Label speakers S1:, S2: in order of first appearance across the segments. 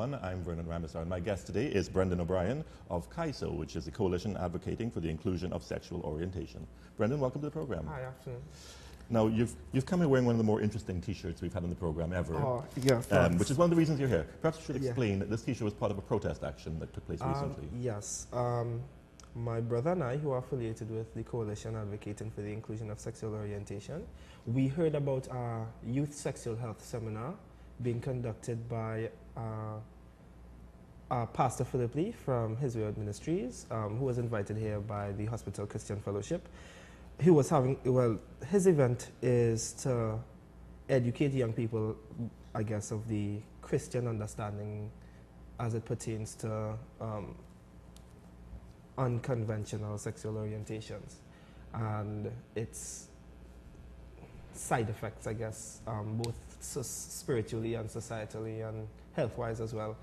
S1: PT1. I'm Vernon Ramazar, and my guest today is Brendon O'Brien of CAISO, which is a coalition advocating for the inclusion of sexual orientation. Brendon, welcome to the program.
S2: Hi, afternoon.
S1: Now, you've come here wearing one of the more interesting T-shirts we've had on the program ever.
S2: Oh, yeah,
S1: which is one of the reasons you're here. Perhaps you should explain that this T-shirt was part of a protest action that took place recently.
S2: Yes. My brother and I, who are affiliated with the coalition advocating for the inclusion of sexual orientation, we heard about a youth sexual health seminar being conducted by Pastor Philip Lee from His Way Ministries, who was invited here by the Hospital Christian Fellowship. He was having, well, his event is to educate young people, I guess, of the Christian understanding as it pertains to unconventional sexual orientations and its side effects, I guess, both spiritually and societally and health-wise as well.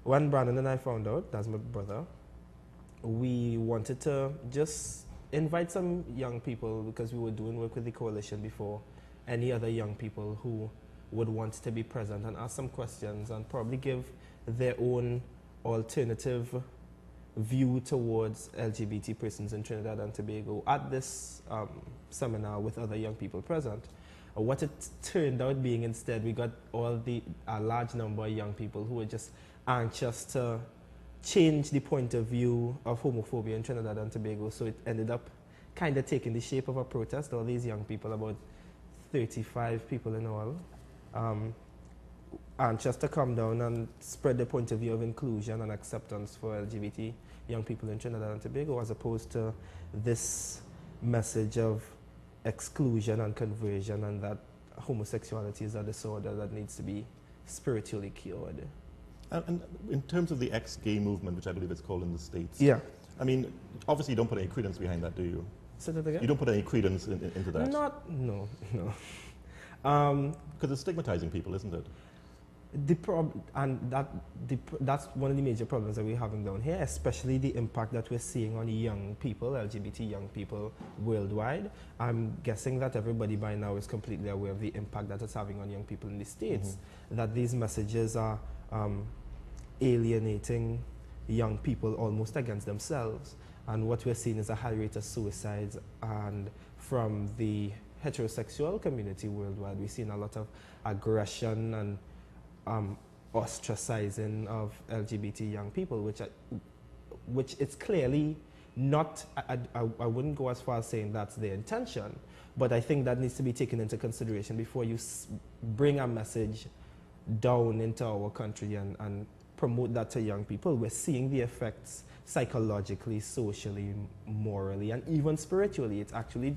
S2: When Brandon and I found out, that's my brother, we wanted to just invite some young people, because we were doing work with the coalition before, any other young people who would want to be present and ask some questions and probably give their own alternative view towards LGBT persons in Trinidad and Tobago at this seminar with other young people present. What it turned out being instead, we got a large number of young people who were just anxious to change the point of view of homophobia in Trinidad and Tobago. So it ended up kind of taking the shape of a protest. All these young people, about 35 people in all, anxious to come down and spread the point of view of inclusion and acceptance for LGBT young people in Trinidad and Tobago, as opposed to this message of exclusion and conversion, and that homosexuality is a disorder that needs to be spiritually cured.
S1: And in terms of the ex-gay movement, which I believe it's called in the States,
S2: yeah.
S1: I mean, obviously you don't put any credence behind that, do you?
S2: Say that again?
S1: You don't put any credence into that?
S2: No.
S1: Because it's stigmatizing people, isn't it?
S2: That's one of the major problems that we're having down here, especially the impact that we're seeing on young people, LGBT young people worldwide. I'm guessing that everybody by now is completely aware of the impact that it's having on young people in the States, that these messages are alienating young people almost against themselves. And what we're seeing is a high rate of suicides, and from the heterosexual community worldwide, we're seeing a lot of aggression and ostracizing of LGBT young people, which it's clearly not, I wouldn't go as far as saying that's their intention, but I think that needs to be taken into consideration before you bring a message down into our country and promote that to young people. We're seeing the effects psychologically, socially, morally, and even spiritually. It's actually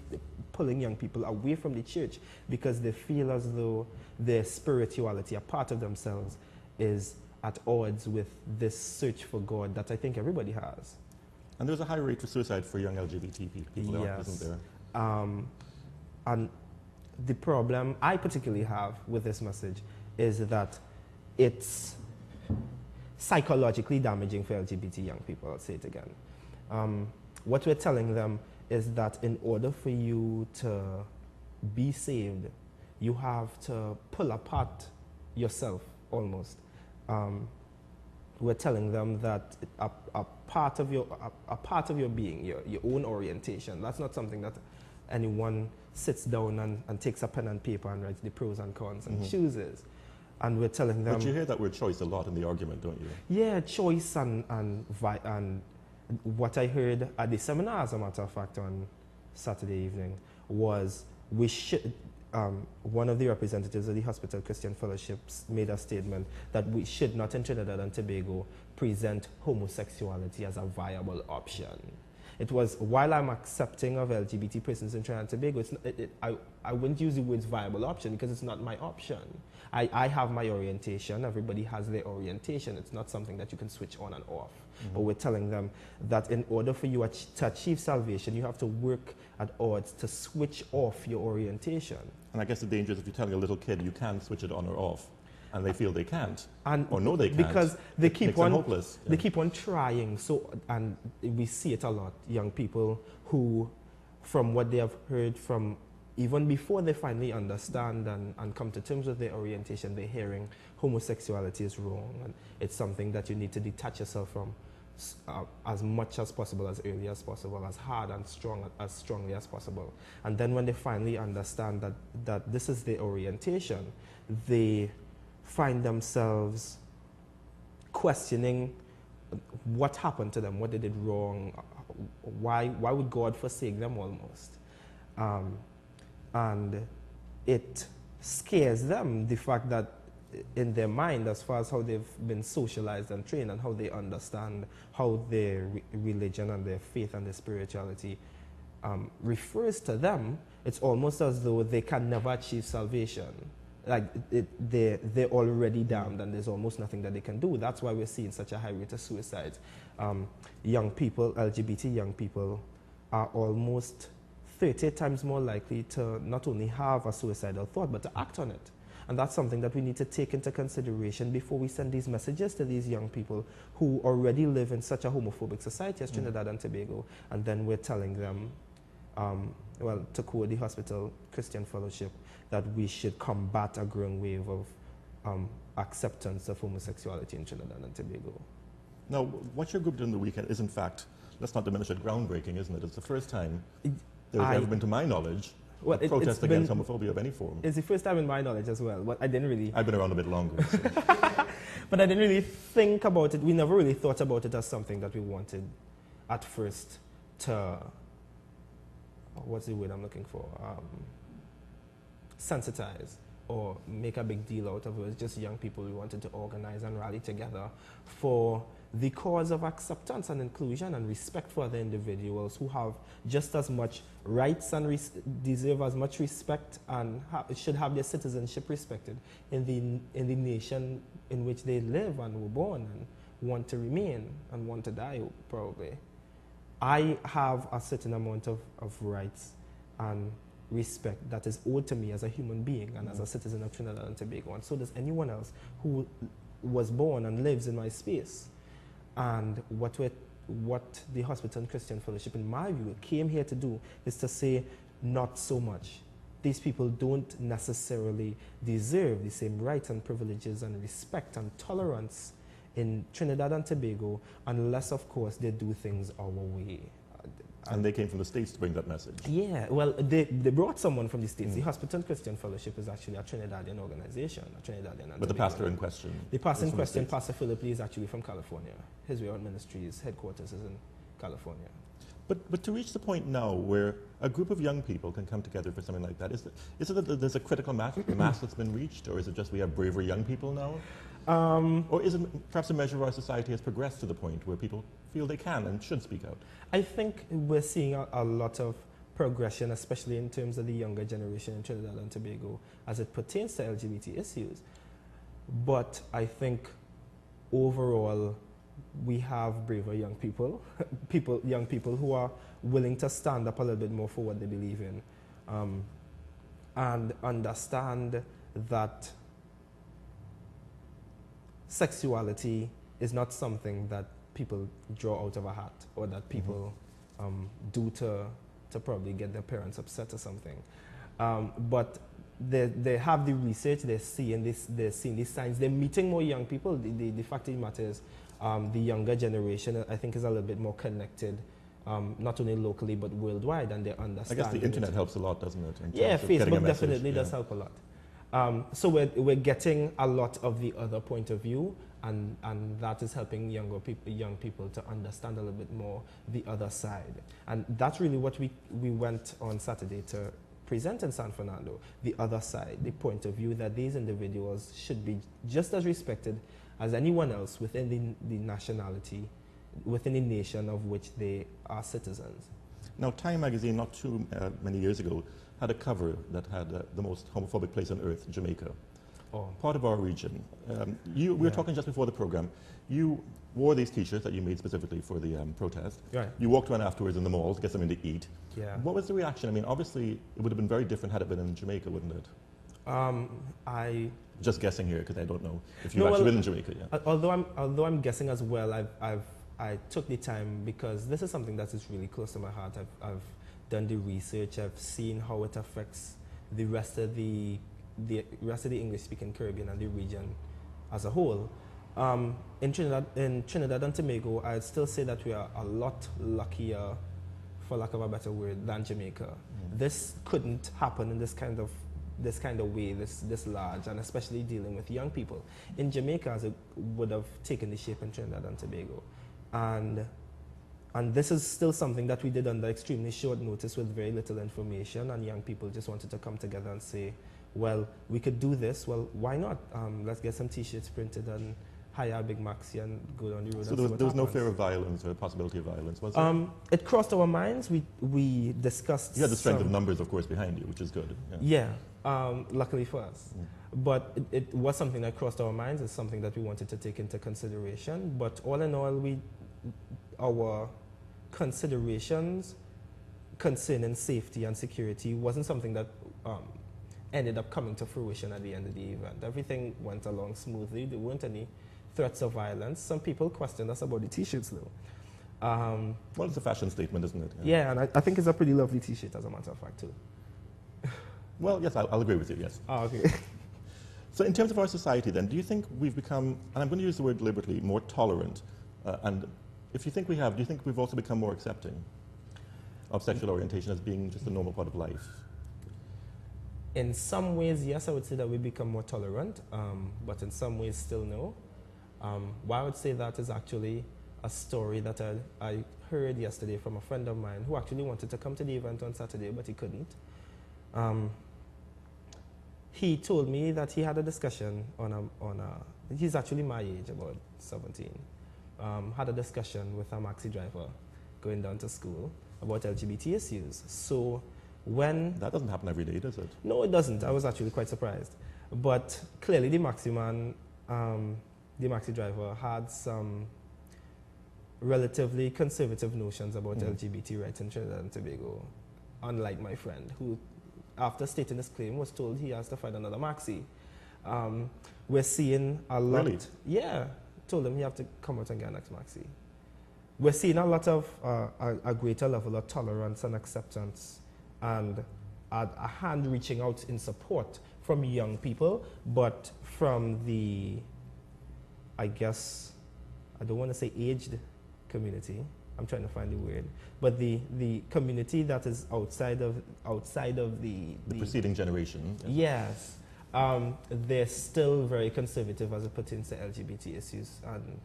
S2: pulling young people away from the church because they feel as though their spirituality, a part of themselves, is at odds with this search for God that I think everybody has.
S1: And there's a high rate of suicide for young LGBT people,
S2: yes.
S1: Isn't there?
S2: And the problem I particularly have with this message is that it's psychologically damaging for LGBT young people. I'll say it again. What we're telling them is that in order for you to be saved, you have to pull apart yourself almost. We're telling them that a part of your being, your own orientation, that's not something that anyone sits down and takes a pen and paper and writes the pros and cons and chooses. And we're telling them...
S1: But you hear that word choice a lot in the argument, don't you?
S2: Yeah, choice and what I heard at the seminar, as a matter of fact, on Saturday evening, was we should... one of the representatives of the Hospital Christian Fellowships made a statement that we should not in Trinidad and Tobago present homosexuality as a viable option. It was, while I'm accepting of LGBT persons in Trinidad and Tobago, I wouldn't use the words viable option because it's not my option. I have my orientation. Everybody has their orientation. It's not something that you can switch on and off. But we're telling them that in order for you to achieve salvation, you have to work at odds to switch off your orientation.
S1: And I guess the danger is if you're telling a little kid you can switch it on or off, and they feel they can't, or no they can't,
S2: because they keep on
S1: hopeless.
S2: They keep on trying. So, and we see it a lot. Young people who, from what they have heard from even before they finally understand and come to terms with their orientation, they're hearing homosexuality is wrong, and it's something that you need to detach yourself from as much as possible, as early as possible, as hard and as strongly as possible. And then when they finally understand that this is their orientation, they find themselves questioning what happened to them, what they did wrong, why would God forsake them almost? And it scares them, the fact that in their mind, as far as how they've been socialized and trained and how they understand how their religion and their faith and their spirituality refers to them, it's almost as though they can never achieve salvation. Like they're already damned and there's almost nothing that they can do. That's why we're seeing such a high rate of suicides. Young people, LGBT young people, are almost 30 times more likely to not only have a suicidal thought, but to act on it. And that's something that we need to take into consideration before we send these messages to these young people who already live in such a homophobic society as Trinidad and Tobago. And then we're telling them, well, to quote the Hospital Christian Fellowship, that we should combat a growing wave of acceptance of homosexuality in Trinidad and Tobago.
S1: Now, what your group did in the weekend is, in fact, let's not diminish it, groundbreaking, isn't it? It's the first time there's ever been, to my knowledge, a protest against homophobia of any form.
S2: It's the first time in my knowledge as well, but I didn't really...
S1: I've been around a bit longer. So.
S2: But I didn't really think about it. We never really thought about it as something that we wanted at first to... What's the word I'm looking for? Sensitize or make a big deal out of it. It was just young people we wanted to organize and rally together for the cause of acceptance and inclusion and respect for other individuals who have just as much rights and deserve as much respect and should have their citizenship respected in the nation in which they live and were born and want to remain and want to die, probably. I have a certain amount of rights and respect that is owed to me as a human being and as a citizen of Trinidad and Tobago, and so does anyone else who was born and lives in my space. And what the Hospital Christian Fellowship, in my view, came here to do is to say, not so much. These people don't necessarily deserve the same rights and privileges and respect and tolerance in Trinidad and Tobago unless, of course, they do things our way.
S1: And they came from the States to bring that message. Yeah,
S2: well, they brought someone from the States. The Hospital Christian Fellowship is actually a Trinidadian organization, But
S1: the pastor in question?
S2: The pastor in question, Pastor Philip Lee, is actually from California. His Way Out Ministries headquarters is in California.
S1: But to reach the point now where a group of young people can come together for something like that, is it that there's a critical mass that's been reached, or is it just we have braver young people now? Or is it perhaps a measure of our society has progressed to the point where people feel they can and should speak out?
S2: I think we're seeing a lot of progression, especially in terms of the younger generation in Trinidad and Tobago, as it pertains to LGBT issues. But I think overall, we have braver young people, young people who are willing to stand up a little bit more for what they believe in, and understand that sexuality is not something that people draw out of a hat or that people do to probably get their parents upset or something. But they have the research, they're seeing these signs, they're meeting more young people. The fact of the matter is the younger generation, I think, is a little bit more connected, not only locally but worldwide, and they understand.
S1: I guess the internet helps a lot, doesn't it?
S2: Yeah, Facebook definitely does help a lot. So we're getting a lot of the other point of view, and that is helping young people to understand a little bit more the other side. And that's really what we went on Saturday to present in San Fernando, the other side, the point of view that these individuals should be just as respected as anyone else within the nationality, within the nation of which they are citizens.
S1: Now, Time magazine, not too many years ago, had a cover that had the most homophobic place on earth, Jamaica.
S2: Oh.
S1: Part of our region. We were talking just before the program. You wore these T-shirts that you made specifically for the protest.
S2: Right.
S1: You walked around afterwards in the mall to get something to eat.
S2: Yeah.
S1: What was the reaction? I mean, obviously, it would have been very different had it been in Jamaica, wouldn't it? Just guessing here because I don't know if you've actually been in Jamaica yet.
S2: Although I'm guessing as well, I took the time because this is something that is really close to my heart. I've done the research. I've seen how it affects the rest of the English-speaking Caribbean and the region as a whole. In Trinidad and Tobago, I'd still say that we are a lot luckier, for lack of a better word, than Jamaica. This couldn't happen in this kind of way, this large, and especially dealing with young people. In Jamaica, as it would have taken the shape in Trinidad and Tobago. And this is still something that we did under extremely short notice with very little information, and young people just wanted to come together and say, well, we could do this, well, why not? Let's get some T-shirts printed and hire a big maxi and go down the road.
S1: So there was no fear of violence or possibility of violence, was there?
S2: It crossed our minds. We discussed.
S1: You had the strength of numbers, of course, behind you, which is good.
S2: Yeah, luckily for us. But it was something that crossed our minds. It's something that we wanted to take into consideration. But all in all, our considerations concerning safety and security wasn't something that ended up coming to fruition at the end of the event. Everything went along smoothly. There weren't any threats of violence. Some people questioned us about the T-shirts, though.
S1: Well, it's a fashion statement, isn't it?
S2: Yeah, and I think it's a pretty lovely T-shirt, as a matter of fact, too.
S1: Well, yes, I'll agree with you, yes.
S2: Oh, okay.
S1: So in terms of our society, then, do you think we've become, and I'm going to use the word deliberately, more tolerant? And if you think we have, do you think we've also become more accepting of sexual orientation as being just a normal part of life?
S2: In some ways, yes, I would say that we become more tolerant, but in some ways, still no. Why I would say that is actually a story that I heard yesterday from a friend of mine who actually wanted to come to the event on Saturday, but he couldn't. He told me that he had a discussion he's actually my age, about 17, had a discussion with a maxi driver going down to school about LGBT issues. So when...
S1: That doesn't happen every day, does it?
S2: No, it doesn't. I was actually quite surprised. But clearly the maxi man, the maxi driver, had some relatively conservative notions about LGBT rights in Trinidad and Tobago, unlike my friend, who, after stating his claim, was told he has to find another maxi. We're seeing a lot...
S1: Really?
S2: Yeah. Told him he have to come out and get an next maxi. We're seeing a lot of, a greater level of tolerance and acceptance, and a hand reaching out in support from young people, but from the, I guess, I don't want to say aged community, I'm trying to find the word, but the community that is outside of the
S1: preceding generation.
S2: Yes. They're still very conservative as it pertains to LGBT issues and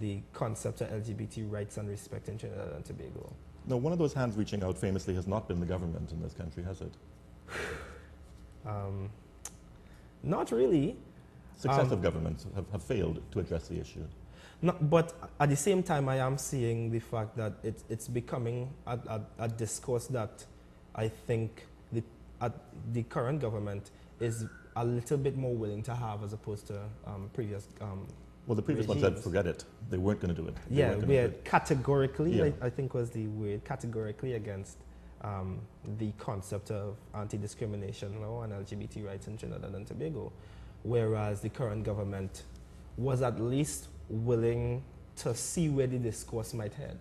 S2: the concept of LGBT rights and respect in Trinidad and Tobago.
S1: No, one of those hands reaching out famously has not been the government in this country, has it?
S2: Not really.
S1: Successive governments have failed to address the issue.
S2: No, but at the same time, I am seeing the fact that it's becoming a discourse that I think the current government is a little bit more willing to have as opposed to previous
S1: well, the previous one said, forget it. They weren't going to do it.
S2: Yeah, we're categorically, I think was the word, categorically against the concept of anti-discrimination law and LGBT rights in Trinidad and Tobago, whereas the current government was at least willing to see where the discourse might head.